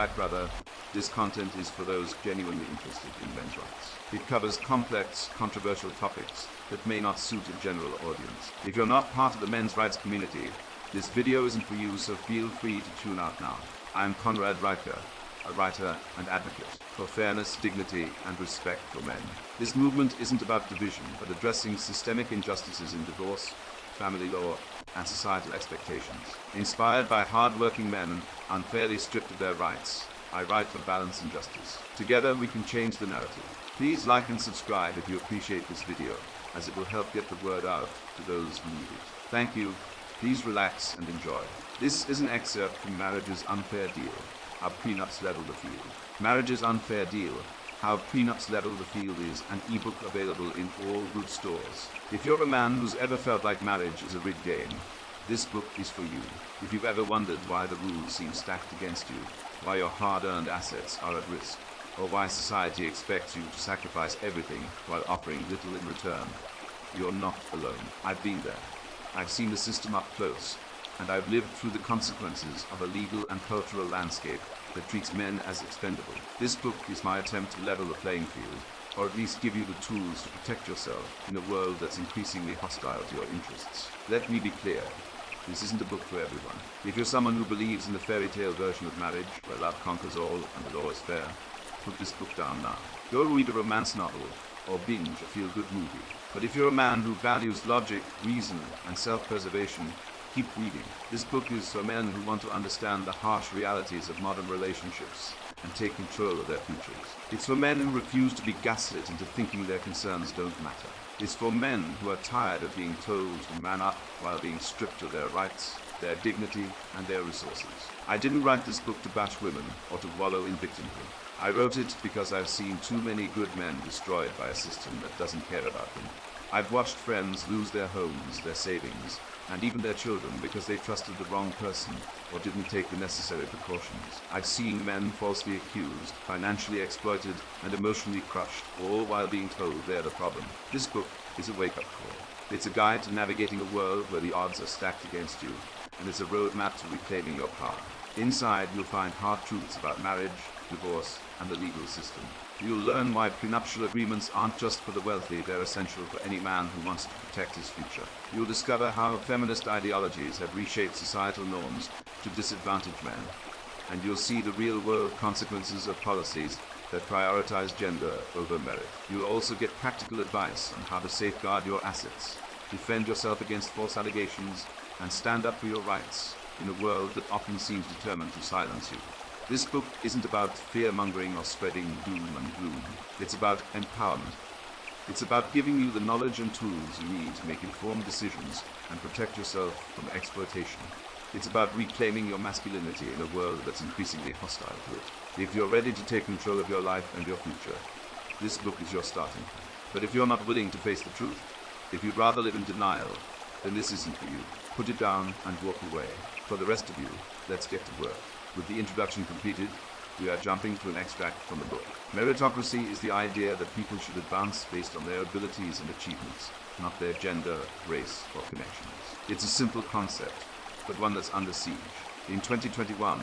right, brother. This content is for those genuinely interested in men's rights. It covers complex, controversial topics that may not suit a general audience. If you're not part of the men's rights community, this video isn't for you, so feel free to tune out now. I'm Conrad Riker, a writer and advocate for fairness, dignity, and respect for men. This movement isn't about division, but addressing systemic injustices in divorce, family law, and societal expectations. Inspired by hard-working men unfairly stripped of their rights, I write for balance and justice. Together we can change the narrative. Please like and subscribe if you appreciate this video, as it will help get the word out to those who need it. Thank you. Please relax and enjoy. This is an excerpt from Marriage's Unfair Deal, How Prenups Level the Field. Marriage's Unfair Deal, How Prenups Level the Field is an ebook available in all good stores. If you're a man who's ever felt like marriage is a rigged game, this book is for you. If you've ever wondered why the rules seem stacked against you, why your hard-earned assets are at risk, or why society expects you to sacrifice everything while offering little in return, you're not alone. I've been there. I've seen the system up close, and I've lived through the consequences of a legal and cultural landscape that treats men as expendable. This book is my attempt to level the playing field, or at least give you the tools to protect yourself in a world that's increasingly hostile to your interests. Let me be clear. This isn't a book for everyone. If you're someone who believes in the fairy tale version of marriage, where love conquers all and the law is fair, put this book down now. Go read a romance novel, or binge a feel-good movie. But if you're a man who values logic, reason, and self-preservation, keep reading. This book is for men who want to understand the harsh realities of modern relationships and take control of their futures. It's for men who refuse to be gaslit into thinking their concerns don't matter. It's for men who are tired of being told to man up while being stripped of their rights, their dignity, and their resources. I didn't write this book to bash women or to wallow in victimhood. I wrote it because I've seen too many good men destroyed by a system that doesn't care about them. I've watched friends lose their homes, their savings, and even their children because they trusted the wrong person or didn't take the necessary precautions. I've seen men falsely accused, financially exploited, and emotionally crushed, all while being told they're the problem. This book is a wake-up call. It's a guide to navigating a world where the odds are stacked against you, and it's a roadmap to reclaiming your power. Inside, you'll find hard truths about marriage, divorce, and the legal system. You'll learn why prenuptial agreements aren't just for the wealthy, they're essential for any man who wants to protect his future. You'll discover how feminist ideologies have reshaped societal norms to disadvantage men, and you'll see the real-world consequences of policies that prioritize gender over merit. You'll also get practical advice on how to safeguard your assets, defend yourself against false allegations, and stand up for your rights in a world that often seems determined to silence you. This book isn't about fear-mongering or spreading doom and gloom. It's about empowerment. It's about giving you the knowledge and tools you need to make informed decisions and protect yourself from exploitation. It's about reclaiming your masculinity in a world that's increasingly hostile to it. If you're ready to take control of your life and your future, this book is your starting point. But if you're not willing to face the truth, if you'd rather live in denial, then this isn't for you. Put it down and walk away. For the rest of you, let's get to work. With the introduction completed, we are jumping to an extract from the book. Meritocracy is the idea that people should advance based on their abilities and achievements, not their gender, race, or connections. It's a simple concept, but one that's under siege. In 2021,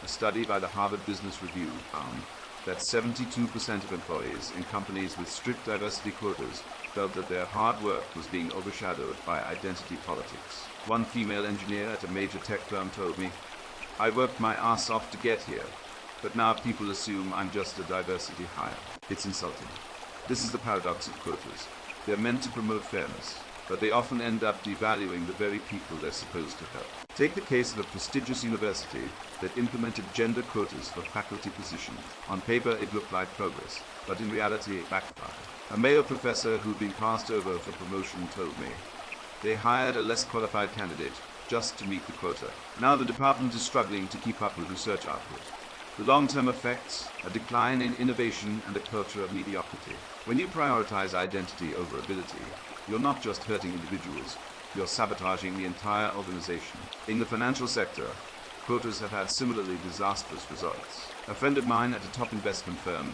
a study by the Harvard Business Review found that 72% of employees in companies with strict diversity quotas felt that their hard work was being overshadowed by identity politics. One female engineer at a major tech firm told me, "I worked my ass off to get here, but now people assume I'm just a diversity hire." It's insulting. This is the paradox of quotas. They're meant to promote fairness, but they often end up devaluing the very people they're supposed to help. Take the case of a prestigious university that implemented gender quotas for faculty positions. On paper, it looked like progress, but in reality, it backfired. A male professor who'd been passed over for promotion told me they hired a less qualified candidate just to meet the quota. Now the department is struggling to keep up with research output. The long-term effects, a decline in innovation and a culture of mediocrity. When you prioritize identity over ability, you're not just hurting individuals, you're sabotaging the entire organization. In the financial sector, quotas have had similarly disastrous results. A friend of mine at a top investment firm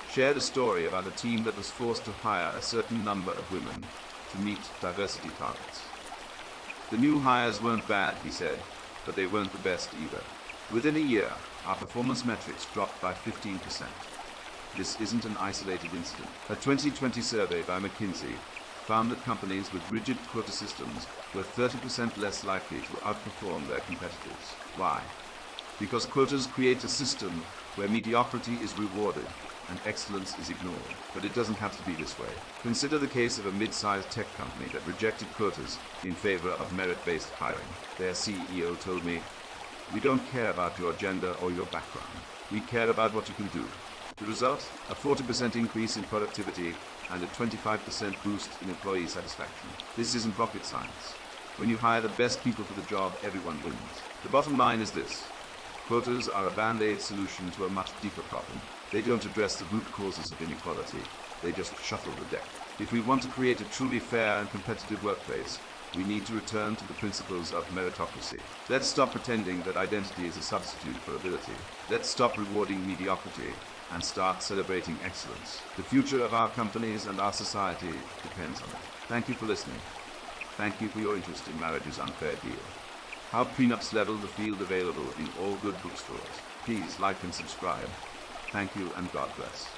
shared a story about a team that was forced to hire a certain number of women to meet diversity targets. The new hires weren't bad, he said, but they weren't the best either. Within a year, our performance metrics dropped by 15%. This isn't an isolated incident. A 2020 survey by McKinsey found that companies with rigid quota systems were 30% less likely to outperform their competitors. Why? Because quotas create a system where mediocrity is rewarded and excellence is ignored. But it doesn't have to be this way. Consider the case of a mid-sized tech company that rejected quotas in favor of merit-based hiring. Their CEO told me, "We don't care about your gender or your background. We care about what you can do." The result? A 40% increase in productivity and a 25% boost in employee satisfaction. This isn't rocket science. When you hire the best people for the job, everyone wins. The bottom line is this. Quotas are a band-aid solution to a much deeper problem. They don't address the root causes of inequality. They just shuffle the deck. If we want to create a truly fair and competitive workplace, we need to return to the principles of meritocracy. Let's stop pretending that identity is a substitute for ability. Let's stop rewarding mediocrity and start celebrating excellence. The future of our companies and our society depends on it. Thank you for listening. Thank you for your interest in Marriage's Unfair Deal. How Prenups Level the Field available in all good bookstores. Please like and subscribe. Thank you and God bless.